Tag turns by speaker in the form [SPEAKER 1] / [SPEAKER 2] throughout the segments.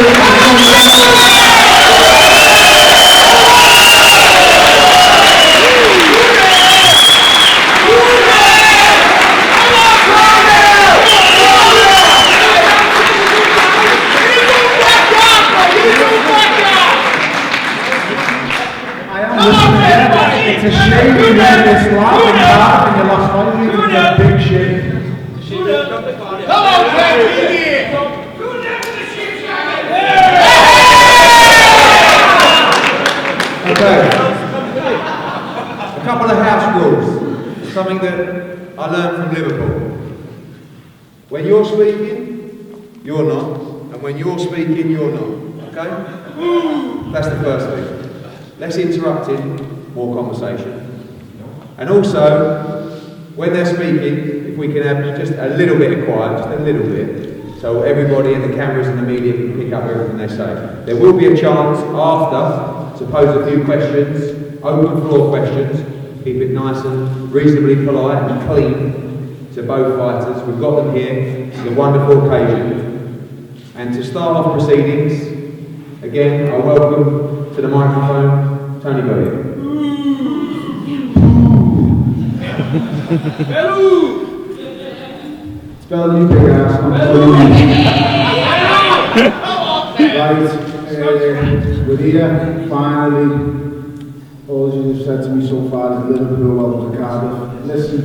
[SPEAKER 1] It's a shame you had this live in Cardiff and you lost finally. It's a big shame.
[SPEAKER 2] Come on, Jack!
[SPEAKER 3] Okay. A couple of house rules. Something that I learned from Liverpool. When you're speaking, you're not. And when you're speaking, you're not. Okay? That's the first thing. Less interrupting, more conversation. And also, when they're speaking, if we can have just a little bit of quiet, just a little bit, so everybody and the cameras and the media can pick up everything they say. There will be a chance after to pose a few questions, open floor questions, keep it nice and reasonably polite and clean to both fighters. We've got them here, it's a wonderful occasion. And to start off proceedings, again, I welcome to the microphone, Tony Bellew.
[SPEAKER 2] Bellew!
[SPEAKER 1] It's Bellew, big ass. Right, we're here, finally. All you have said to me so far is Liverpool, welcome to Cardiff. Listen,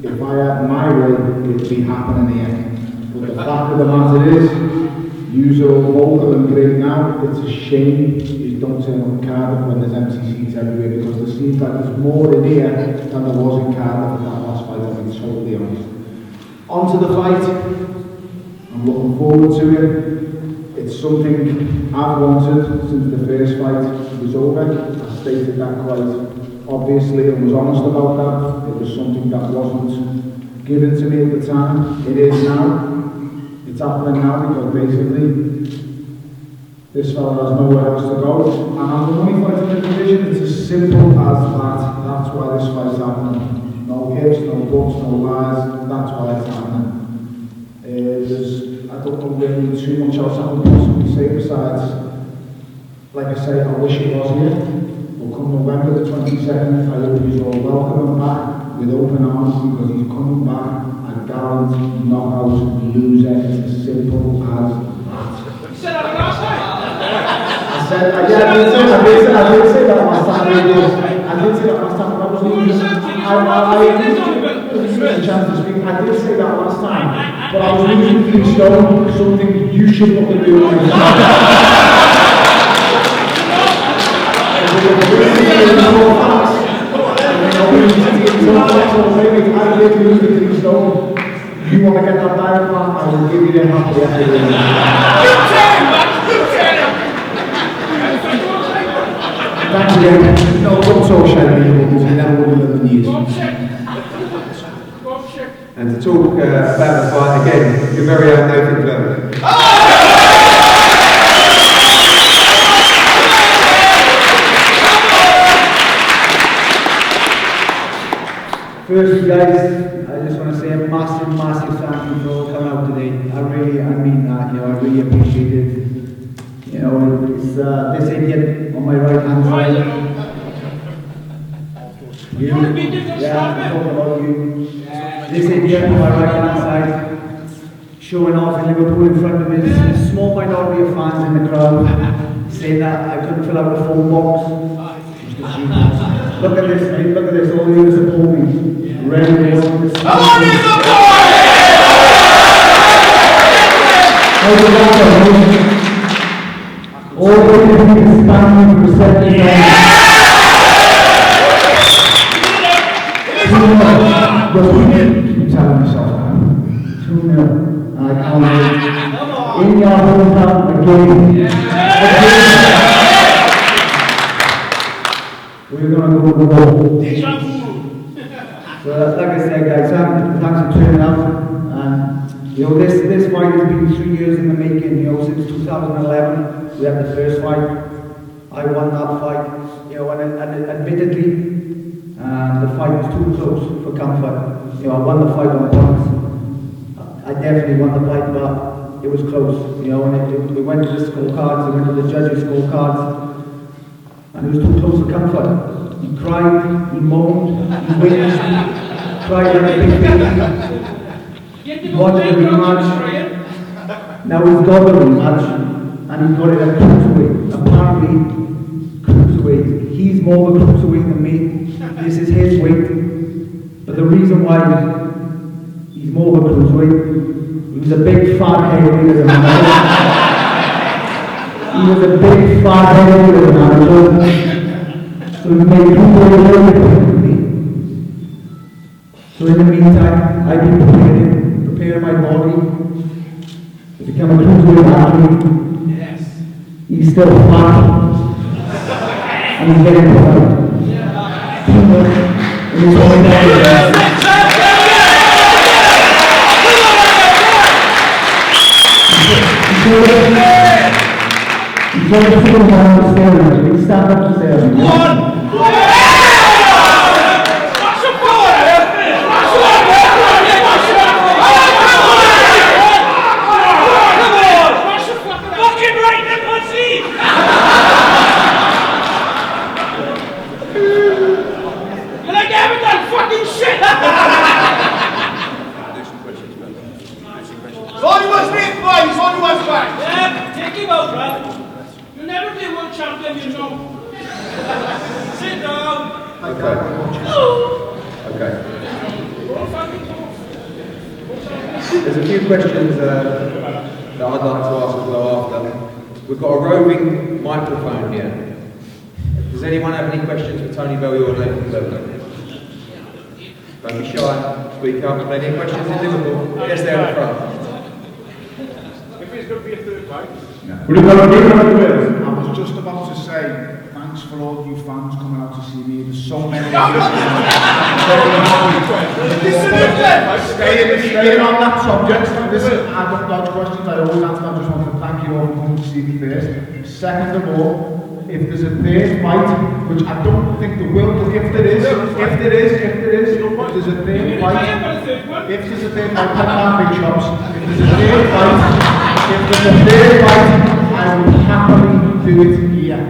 [SPEAKER 1] if I had my way, it'd be happening here. But the fact of the matter is, you're all vocal and great now. It's a shame you don't turn up in Cardiff when there's empty seats everywhere, because there seems like there's more in here than there was in Cardiff in that last fight, I'll be totally honest. On to the fight. I'm looking forward to it. It's something I've wanted since the first fight was over. I stated that quite obviously and was honest about that. It was something that wasn't given to me at the time. It is now. It's happening now because basically this fella has nowhere else to go. And I'm the only fight in the division. It's as simple as that. That's why this fight's happening. No ifs, no buts, no lies. That's why it's happening. I don't know really too much else I can possibly say besides, like I say, I wish it was here. But come November the 22nd, I hope he's all welcome him back with open arms, because he's coming back a gallant knockout loser. It's as simple as that.
[SPEAKER 2] You said that last time?
[SPEAKER 1] I did say that last time. I did say that last time, but I was losing. I didn't a chance to speak. I did say that last time, but I was losing 3 stone, something you should look at doing right now. I did lose the 3 stone. You want to get that diaphragm, I will give you the happy ending. Thanks again. No, don't talk shit about you, because you never would have done the news.
[SPEAKER 3] And to talk about the fight again, your very own Nathan Bellew.
[SPEAKER 4] Firstly, guys, I just want to say a massive thank you for coming out today. I mean that, I really appreciate it. It's this idiot on my right hand side. You? Yeah, I'm talking about you. This idiot on my right hand side, showing off in Liverpool in front of his small minority of fans in the crowd, saying that I couldn't fill out the phone box. Look at this, mate, look at this, all you support me. Ready to go. All the people standing for seconds. Keep telling myself that. 2-0. I can't wait. In your hometown again. We're going to go to the wall. So like I said, guys, thanks for turning out. And this fight has been 3 years in the making. Since 2011, we had the first fight. I won that fight. And admittedly, the fight was too close for comfort. I won the fight on points. I definitely won the fight, but it was close, you know, and we went to the scorecards, we went to the judges' scorecards, and it was too close to comfort. He cried, he moaned, he witnessed, cried like a big baby. He wanted a rematch. Now he's got the rematch, and he's got it at cruiserweight. Apparently, cruiserweight. He's more of a cruiserweight than me. This is his weight. But the reason why he's more of a cruiserweight, he was a big fat heavyweight as a manager. He was a big fat heavyweight as a manager. So he made cruiserweight a little bit different to me. So in the meantime, I've been preparing my body to become a cruiserweight athlete.
[SPEAKER 2] Yes.
[SPEAKER 4] He's still fat. And he's getting better. Too much. And he's going down. He's going to feel down the stairs. He's stand up the stairs.
[SPEAKER 3] There's a few questions that I'd like to ask as well after. We've got a roving microphone here. Does anyone have any questions for Tony Bellew or Nathan Bellew? Don't be shy, speak up. Any questions in Liverpool? Yes, there in the front.
[SPEAKER 2] If it's going to be a third fight.
[SPEAKER 1] I was just about to say, thanks for all you fans coming out to see me. There's so many of you. Staying on that subject, listen, I've got dodge questions I always answer. I just want to thank you all for coming to see me first. Second of all, if there's a third fight, which I don't think there will, but if there is, if there's a third fight, if there's a third fight, put down big shops. If there's a third fight, I will happily do it here.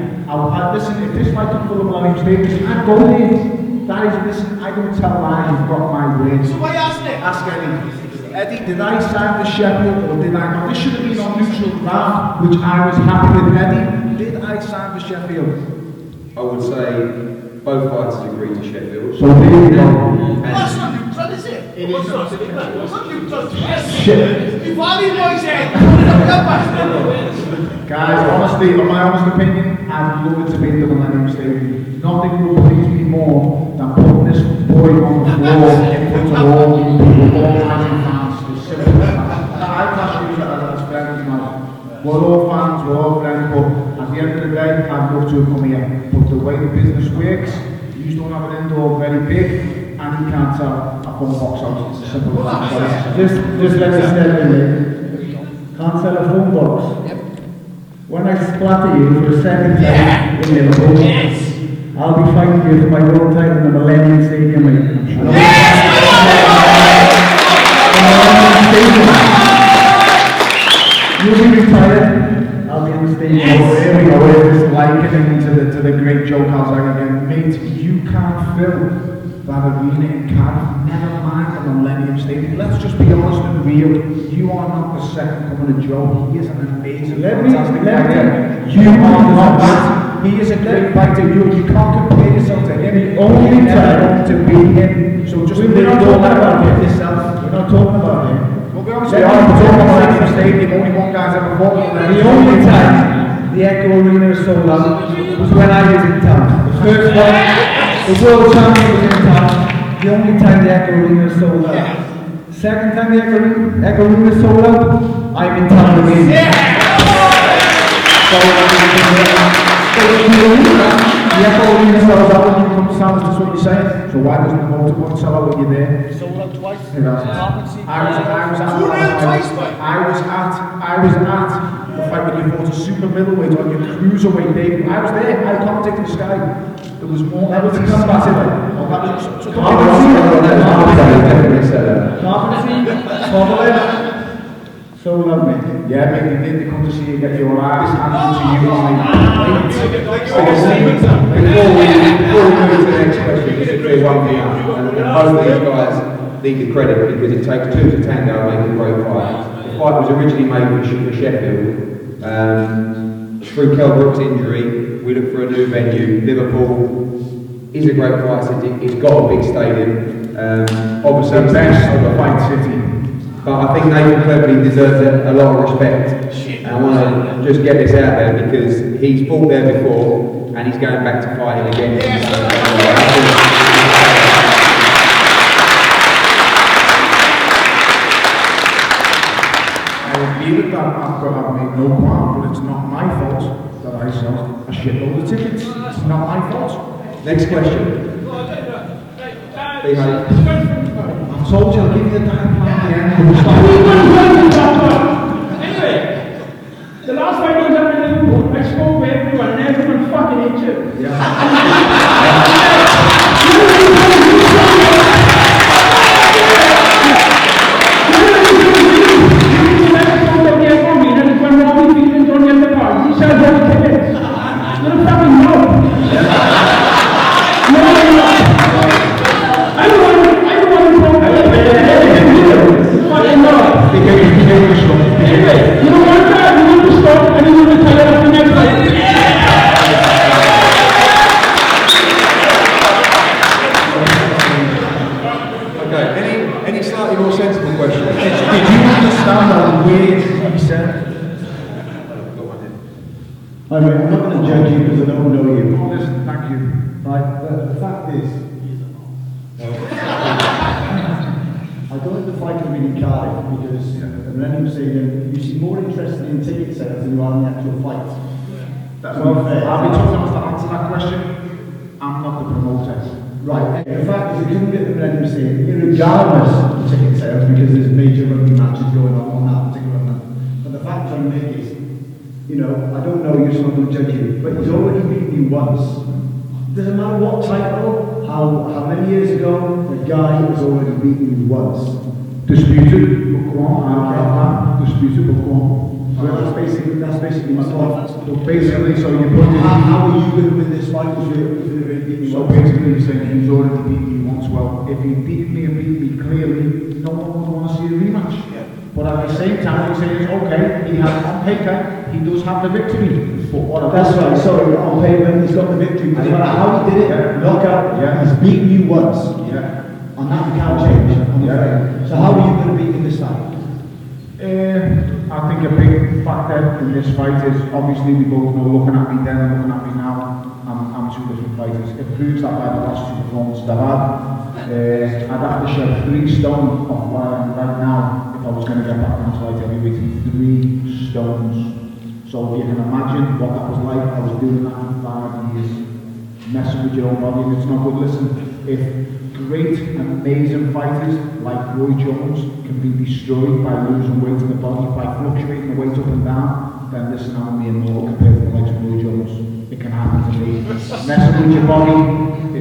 [SPEAKER 1] Listen, if this fight comes for the Bellew Stadium, I'd go there. That is, listen, I don't tell lies, you've got my words.
[SPEAKER 2] So why ask it?
[SPEAKER 1] Ask Eddie. Eddie, did I sign for Sheffield or did I not? This should have been on neutral ground, which I was happy with. Eddie, did I sign for Sheffield?
[SPEAKER 3] I would say both fighters agreed to Sheffield.
[SPEAKER 1] So there you go.
[SPEAKER 2] That's not neutral, is it?
[SPEAKER 1] It is not.
[SPEAKER 2] It's not neutral.
[SPEAKER 1] Shit.
[SPEAKER 2] You value boys here.
[SPEAKER 1] Guys, honestly, in my honest opinion, I'd love it to be in the Millennium Stadium. Nothing will please me more than putting this boy on the floor in front of all you people, all United fans. It's simple as that. I can't use that as friends now. We're all fans, we're all friends, but at the end of the day, I'd love to have come here. But the way the business works, you don't have an indoor very big, and you can't sell a full box out. It's as simple as that.
[SPEAKER 4] Just let me step in there. Can't sell a phone box. When I splatter you for a second time in Liverpool, I'll be fighting you for my world title in the Millennium Stadium, mate. You'll be retired, I'll be in the stadium.
[SPEAKER 1] Oh, here we go, we're just likening to the great Joe Calzaghe again. Mate, you can't fill that arena in Cardiff, never mind the Millennium Stadium. Let's just be honest and real. You are not the second coming of Joe. He is an amazing, fantastic fighter. You are not that. He is a great fighter. You can't compare yourself to him. The only time to beat him. So just
[SPEAKER 4] we're not talking about him.
[SPEAKER 1] yourself.
[SPEAKER 4] We're not talking about him.
[SPEAKER 1] Well, we obviously are talking about Millennium Stadium. Only one guy's ever fought on there.
[SPEAKER 4] The only time the Echo Arena is sold out was when I was in town. The first one, the world champion was in town. The only time the Echo Arena is sold out. Second time the Echo Arena is sold out, I'm in town again.
[SPEAKER 1] The Echo Arena sells out when you come to town, that's what you're saying. So why doesn't the motor one sell out when you're there?
[SPEAKER 2] Sold out twice.
[SPEAKER 1] It hasn't. I was at the fight when you fought a super middleweight on your cruiserweight debut. I was there. I commentated the Sky. There was more. That was a combative.
[SPEAKER 4] So love me.
[SPEAKER 1] Yeah, mate, they did. They come to see you get your ass handed to you by
[SPEAKER 3] Before we move to the next question, just to clear one thing up, and both these guys need the credit because it takes two to tango to make a great fight. The fight was originally made for Sheffield. Through Kel Brook's injury, we looked for a new venue. Liverpool is a great fight city. It's got a big stadium. Obviously,
[SPEAKER 1] the best of the fight city.
[SPEAKER 3] but I think Nathan Cleverly deserves a lot of respect. And I want to just get this out there because he's fought there before and he's going back to fighting again.
[SPEAKER 1] I agree with that. I've made no qualm, but it's not my fault that I sold a shitload of tickets. It's not my fault.
[SPEAKER 3] Next question. Hey, mate.
[SPEAKER 1] I told you I'll give you the damn plan.
[SPEAKER 5] Anyway, the last fight I was at Liverpool, I spoke with everyone and everyone fucking hated you.
[SPEAKER 3] Any slightly more sensible questions?
[SPEAKER 1] Did you understand that word he said?
[SPEAKER 4] I'm not going to judge you because I don't know you.
[SPEAKER 1] Oh, listen, thank you.
[SPEAKER 4] Right, but the fact is, I don't think the fight can be in Cardiff because the Millennium Stadium, you seem more interested in ticket sales than you are in the actual fight.
[SPEAKER 1] That's well fair. I'll be tough enough to answer that question. I'm not the promoter.
[SPEAKER 4] Right, the fact is, you couldn't get the Millennium Stadium, regardless of the ticket sales, because there's major rugby matches going on that particular month. But the fact I'm making is, you know, I don't know you, so I'm going to judge you, but he's already beaten you once. Doesn't matter what title, how many years ago, the guy has already beaten you once.
[SPEAKER 1] Disputed, but go on. Disputed, but go on.
[SPEAKER 4] Well, that's basically my point.
[SPEAKER 1] So basically, so you put in...
[SPEAKER 4] How are you going to win this fight if you've already beaten me
[SPEAKER 1] So
[SPEAKER 4] once?
[SPEAKER 1] basically you're saying he's already beaten you once. Well, if he beat me and beat me clearly, no one would want to see a rematch. Yeah. But at the same time, you're saying, okay, he has on paper, he does have the victory. But what
[SPEAKER 4] That's right, sorry, on paper, he's got the victory. No matter how he did it, knockout, he's beaten you once.
[SPEAKER 1] Yeah.
[SPEAKER 4] And that you can't change, I'm afraid. So how are you going to beat him this time?
[SPEAKER 1] I think a big factor in this fight is obviously we both know, looking at me then and looking at me now, I'm two different fighters. It proves that by the last two performances I've had. I'd have to shed 3 stone off where I am right now if I was going to get back down to light heavyweight. 3 stones. So you can imagine what that was like. I was doing that for 5 years. Messing with your own body, and it's not good. Listen, if great, amazing fighters like Roy Jones can be destroyed by losing weight in the body, by fluctuating the weight up and down, then listen, I'm immortal compared to the likes of Roy Jones. It can happen to me. Messing with your body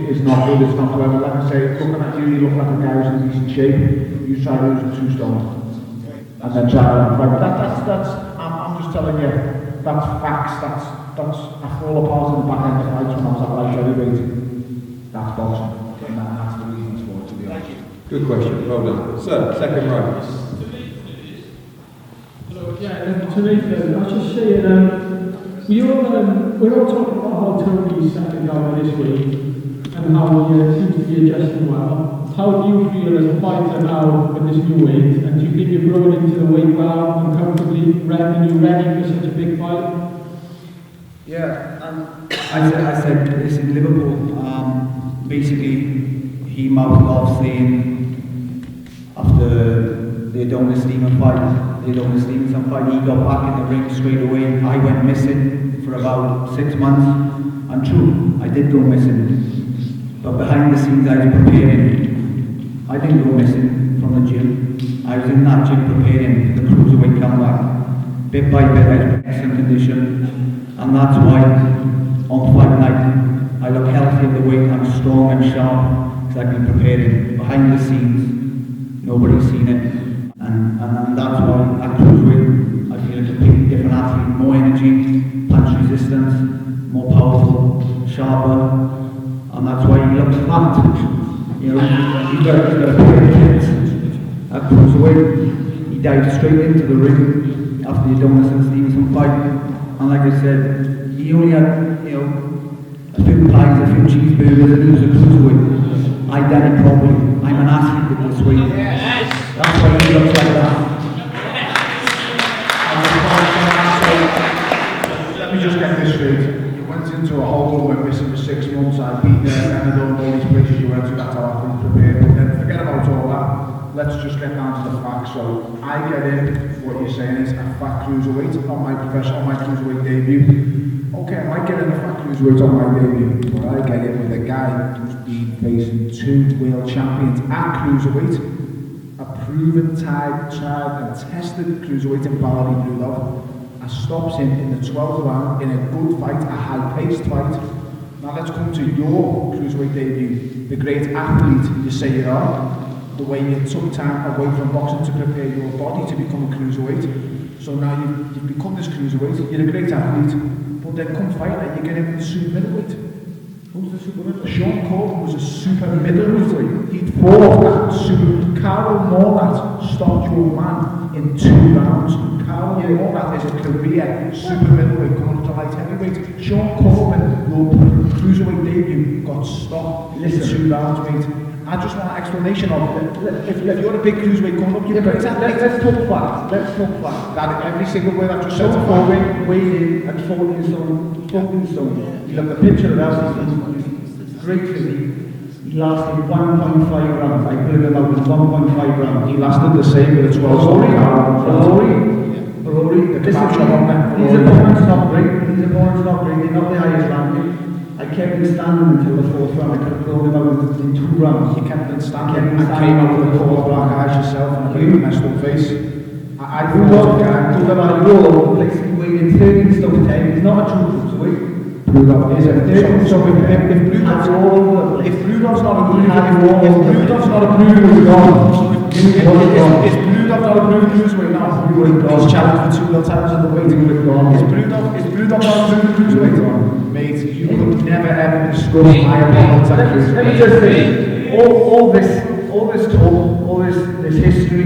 [SPEAKER 1] is not good, it's not clever. Like I say, looking at you, you look like a guy who's in decent shape. You try losing 2 stone and then try to fight. I'm just telling you, that's facts, I fall apart in the back end of fights when I was at light heavyweight. That's boxing. And that's the reasons for it, to be honest.
[SPEAKER 3] Good question, well done. Sir, second row.
[SPEAKER 5] Hello, yeah, to me, I was just saying, we're all talking about how Tony's settling down this week and how he seems to be adjusting well. How do you feel as a fighter now with this new weight? And do you think you're growing into the weight well and comfortably ready for such a big fight?
[SPEAKER 4] Yeah, I said this in Liverpool. Basically, he mouthed off saying after the Adonis Steven fight, he got back in the ring straight away. I went missing for about 6 months. And true, I did go missing. But behind the scenes, I was preparing. I didn't go missing from the gym. I was in that gym preparing for the cruiserweight comeback. Bit by bit, I was in excellent condition. And that's why on fight night, I look healthy in the weight, I'm strong and sharp, because I've been preparing behind the scenes. Nobody's seen it. And that's why at cruiserweight more powerful, sharper, and that's why he looks fat. You know, he's got a pair of kids at cruiserweight. He dived straight into the ring after the Adonis and Stevenson fight, and like I said, he only had, you know, a few pies, a few cheeseburgers, and he was a cruiserweight. I done it properly. I'm an athlete with this weight. That's why he looks like that.
[SPEAKER 1] Let me just get this straight. You went into a hole, went missing for 6 months, I beat there, and I don't know these places you went to, that's how I think prepared. But then forget about all that. Let's just get down to the facts. So I get in, what you're saying is a fat cruiserweight on my professional, my cruiserweight debut. Okay, I might get in a fat cruiserweight on my debut, but I get in with a guy who's been facing 2 world champions at cruiserweight, a proven, tried and tested cruiserweight in Bellew. I stops him in the 12th round in a good fight, a high-paced fight. Now let's come to your cruiserweight debut, the great athlete you say you are, the way you took time away from boxing to prepare your body to become a cruiserweight. So now you've become this cruiserweight, you're a great athlete, but then come fight and you get in with the super middleweight. Who's the super middleweight? Sean Corbin was a super middleweight. He'd fought that super. Carl Mornat stopped your man in 2 rounds. Carl Mornat is a career super middleweight coming up to light heavyweight. Sean Corbin, your cruiserweight debut, got stopped in 2 rounds, mate. I just want an explanation of it. If you're a big cruiserweight coming up, you're
[SPEAKER 4] let's talk facts. Let's talk facts.
[SPEAKER 1] That every single word I've just said.
[SPEAKER 4] Sean Corbin weighed in at 14 stone. 14 stone. You look at the picture of us, he's great physique. He lasted 1.5 rounds. I put him out in 1.5 rounds.
[SPEAKER 1] He lasted the same with a 12
[SPEAKER 4] Barori. These opponents not great. They're not the highest ranking. I kept him standing until the 4th round. I could have thrown him out in 2 rounds.
[SPEAKER 1] You kept him standing and came out with the 4th round guys yourself and a big messed up face. I
[SPEAKER 4] grew up to them at all over the place. He weighed in 13 stone 10. He's not a true cruiserweight.
[SPEAKER 1] Brudov is it? So if
[SPEAKER 4] Brudov's not a cruiserweight,
[SPEAKER 1] if Brudov's not a cruiserweight, is Brudov not a proven cruiserweight now? He's challenged for 2 world titles in the weight. Is Brudov not a proven cruiserweight? Mate, you could never ever discuss my opponents at cruiserweight.
[SPEAKER 4] Let me just say, all this talk, all this history,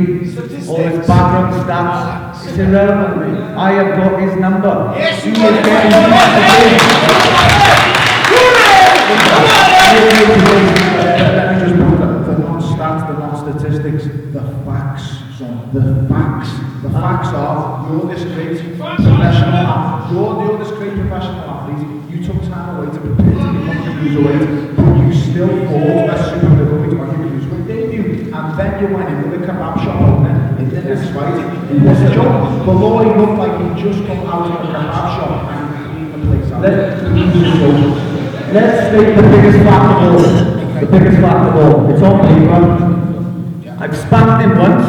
[SPEAKER 4] all this background stats, it's irrelevant to me. I have got his number.
[SPEAKER 2] Yes,
[SPEAKER 4] he
[SPEAKER 2] you
[SPEAKER 4] is
[SPEAKER 2] are.
[SPEAKER 4] getting
[SPEAKER 1] Let me just put the non-stats, the non-statistics, the facts, son. The facts. The facts are, you're this great professional athlete. You're this great professional athlete. You took time away to prepare to become a cruiserweight, but you still fought a super middleweight on your cruiserweight debut. And then you went into the kebab shop owner in the next fight. It was a joke. The lawyer looked like he'd just come out of the kebab shop and cleaned the place out.
[SPEAKER 4] Let's state the biggest fact of all. The biggest fact of all. It's on paper. I've spanked him once.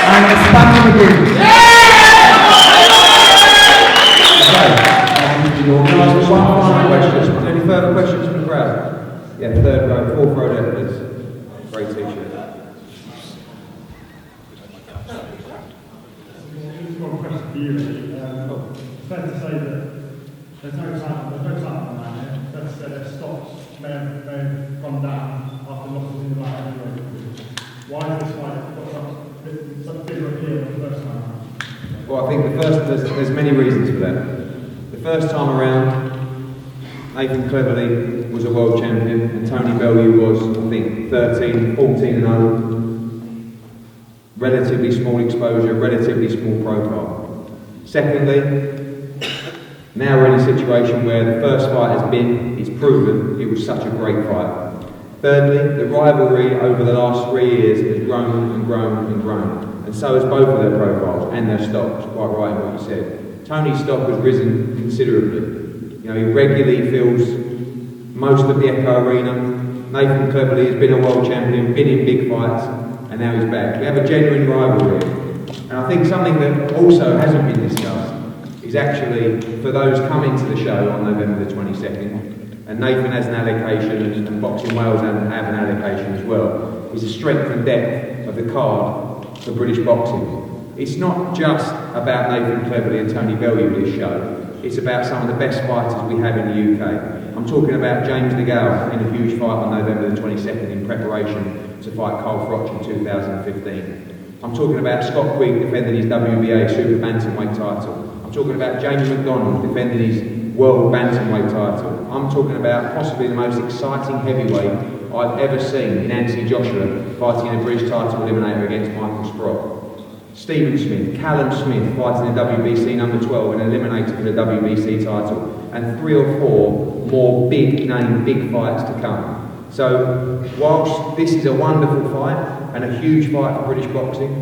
[SPEAKER 4] And I spanked him again.
[SPEAKER 3] Any further questions from the crowd? Yeah, 3rd row, 4th row there, please. Great t-shirt.
[SPEAKER 6] One question for you. It's fair to say that there's no time on that here. Fair to say that stocks may have gone down after losses in the last year. Why is this fight got such bigger appeal the first time around?
[SPEAKER 3] Well, I think there's many reasons for that. The first time around, Nathan Cleverly was a world champion and Tony Bellew was, I think, 13, 14 and 0. Relatively small exposure, relatively small profile. Secondly, now we're in a situation where the first fight has been, it's proven, it was such a great fight. Thirdly, the rivalry over the last 3 years has grown and grown and grown. And so has both of their profiles and their stocks, quite right in what you said. Tony's stock has risen considerably. You know, he regularly fills most of the Echo Arena. Nathan Cleverly has been a world champion, been in big fights, and now he's back. We have a genuine rivalry. And I think something that also hasn't been discussed is actually, for those coming to the show on November the 22nd, and Nathan has an allocation, and Boxing Wales have an allocation as well, is the strength and depth of the card for British boxing. It's not just about Nathan Cleverly and Tony Bellew this show. it's about some of the best fighters we have in the UK. I'm talking about James DeGale in a huge fight on November the 22nd in preparation to fight Carl Froch in 2015. I'm talking about Scott Quigg defending his WBA Super Bantamweight title. I'm talking about Jamie McDonald defending his World Bantamweight title. I'm talking about possibly the most exciting heavyweight I've ever seen in Anthony Joshua fighting a British title eliminator against Michael Sprott. Stephen Smith, Callum Smith fighting the WBC number 12 and eliminated for the WBC title, and 3 or 4 more big name, big fights to come. So, whilst this is a wonderful fight and a huge fight for British boxing,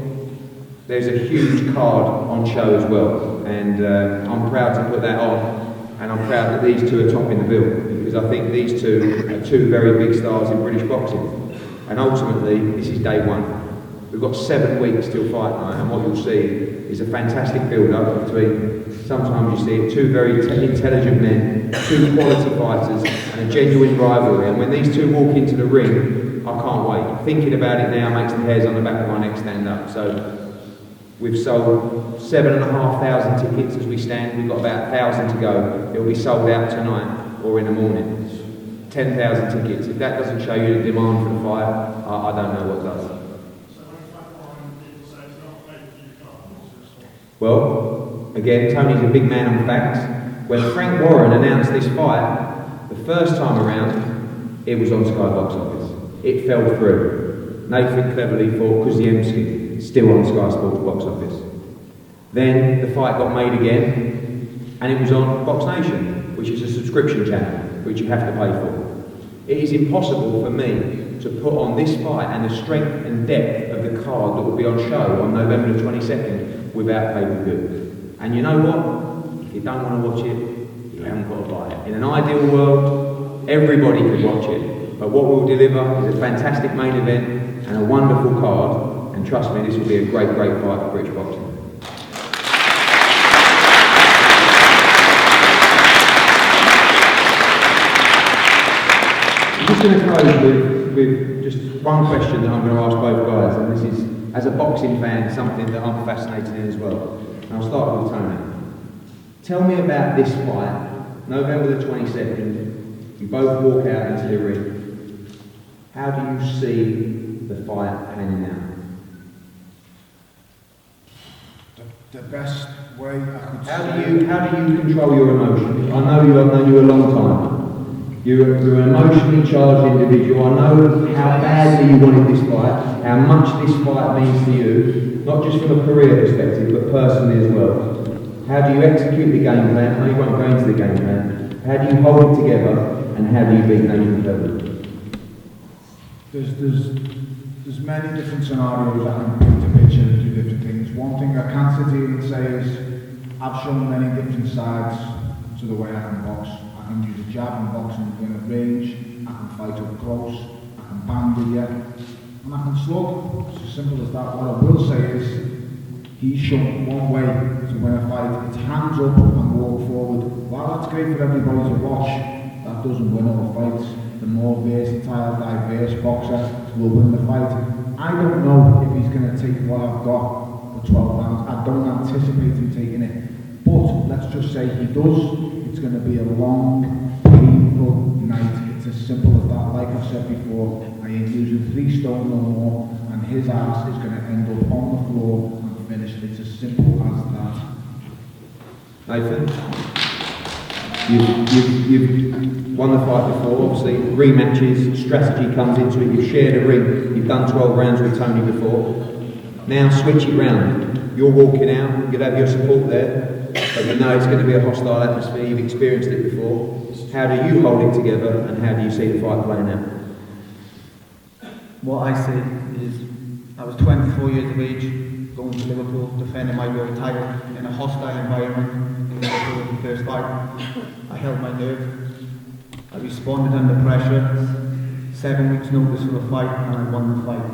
[SPEAKER 3] there's a huge card on show as well, and I'm proud to put that on, and I'm proud that these two are topping the bill, because I think these two are two very big stars in British boxing, and ultimately this is day one. We've got 7 weeks till fight night, and what you'll see is a fantastic build-up between, sometimes you see it, two very intelligent men, two quality fighters, and a genuine rivalry. And when these two walk into the ring, I can't wait. Thinking about it now makes the hairs on the back of my neck stand up. So we've sold 7,500 tickets as we stand. We've got about 1,000 to go. It'll be sold out tonight or in the morning. 10,000 tickets. If that doesn't show you the demand for the fight, I don't know what does. Well, again, Tony's a big man on facts. When Frank Warren announced this fight, the first time around, it was on Sky Box Office. It fell through. Nathan cleverly fought Kuziemski, still on Sky Sports Box Office. Then the fight got made again, and it was on Box Nation, which is a subscription channel, which you have to pay for. It is impossible for me to put on this fight and the strength and depth of the card that will be on show on November the 22nd without pay-per-view. And you know what? If you don't want to watch it, you haven't got to buy it. In an ideal world, everybody could watch it. But what we'll deliver is a fantastic main event and a wonderful card. And trust me, this will be a great, great fight for British boxing. I'm just going to close with just one question that I'm going to ask both guys, and this is, as a boxing fan, something that I'm fascinated in as well. And I'll start with Tony. Tell me about this fight, November the 22nd. You both walk out into the ring. How do you see the fight panning out?
[SPEAKER 1] The best way I could
[SPEAKER 3] How do you control your emotions? I know I've known you a long time. You're an emotionally charged individual. I know how badly you wanted this fight, how much this fight means to you, not just from a career perspective, but personally as well. How do you execute the game plan? I know you won't go into the game plan. How do you hold it together, and how do you beat Nathan Bellew?
[SPEAKER 1] There's many different scenarios I can paint a picture and do different things. One thing I can sit here and say is I've shown many different sides to the way I can box. I can use a jab in boxing within a range, I can fight up close, I can bang with you, and I can slug. It's as simple as that. What I will say is, he's shown one way to win a fight. It's hands up and walk forward. While that's great for everybody to watch, that doesn't win all fights. The more versatile, diverse boxer will win the fight. I don't know if he's going to take what I've got for 12 rounds. I don't anticipate him taking it. But let's just say he does. It's going to be a long, painful night. It's as simple as that. Like I said before, I ain't using 3 stone no more, and his ass is going to end up on the floor and finished. It's as simple as that.
[SPEAKER 3] Nathan, you've won the fight before. Obviously, rematches, strategy comes into it. You've shared a ring. You've done 12 rounds with Tony before. Now switch it round. You're walking out. You'll have your support there. But you know it's going to be a hostile atmosphere, you've experienced it before. How do you hold it together, and how do you see the fight playing out?
[SPEAKER 4] What I see is, I was 24 years of age, going to Liverpool, defending my world title in a hostile environment in Liverpool in the first fight. I held my nerve. I responded under pressure. 7 weeks notice for the fight, and I won the fight.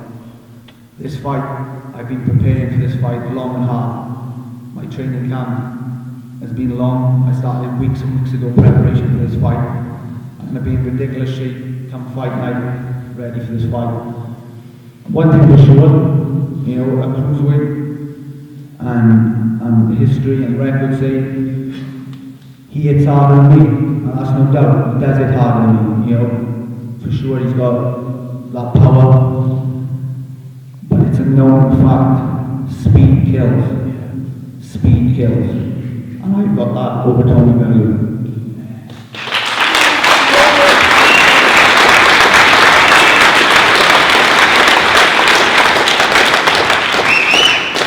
[SPEAKER 4] This fight, I've been preparing for this fight long and hard. My training camp has been long. I started weeks and weeks ago preparation for this fight. I'm going to be in ridiculous shape come fight night, ready for this fight. One thing for sure, you know, a cruiserweight and history and record say he hits harder than me, and that's no doubt. He does hit harder than me, you know. For sure, he's got that power. But it's a known fact. Speed kills. Speed kills. And I've got that over Tony Bellew.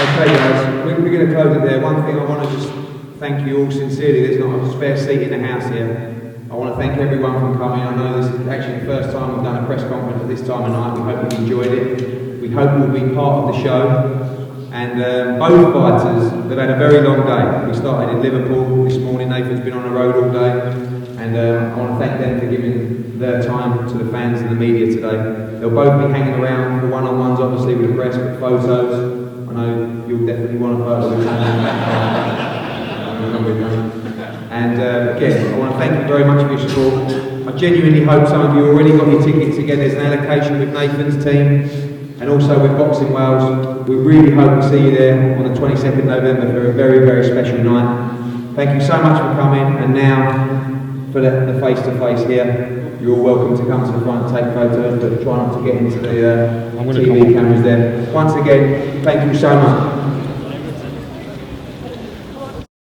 [SPEAKER 3] Okay guys, we're going to close it there. One thing I want to just thank you all sincerely. There's not a spare seat in the house here. I want to thank everyone for coming. I know this is actually the first time we've done a press conference at this time of night. We hope you've enjoyed it. We hope you'll be part of the show. And both fighters, they've had a very long day. We started in Liverpool this morning. Nathan's been on the road all day. And I want to thank them for giving their time to the fans and the media today. They'll both be hanging around for one-on-ones, obviously, with the press, with photos. I know you'll definitely want a photo with them. And again, I want to thank you very much for your support. I genuinely hope some of you already got your tickets. Again, there's an allocation with Nathan's team and also with Boxing Wales. We really hope to see you there on the 22nd November for a very, very special night. Thank you so much for coming, and now for the face-to-face here. You're all welcome to come to the front and take photos, but try not to get into the TV cameras there. Once again, thank you so much.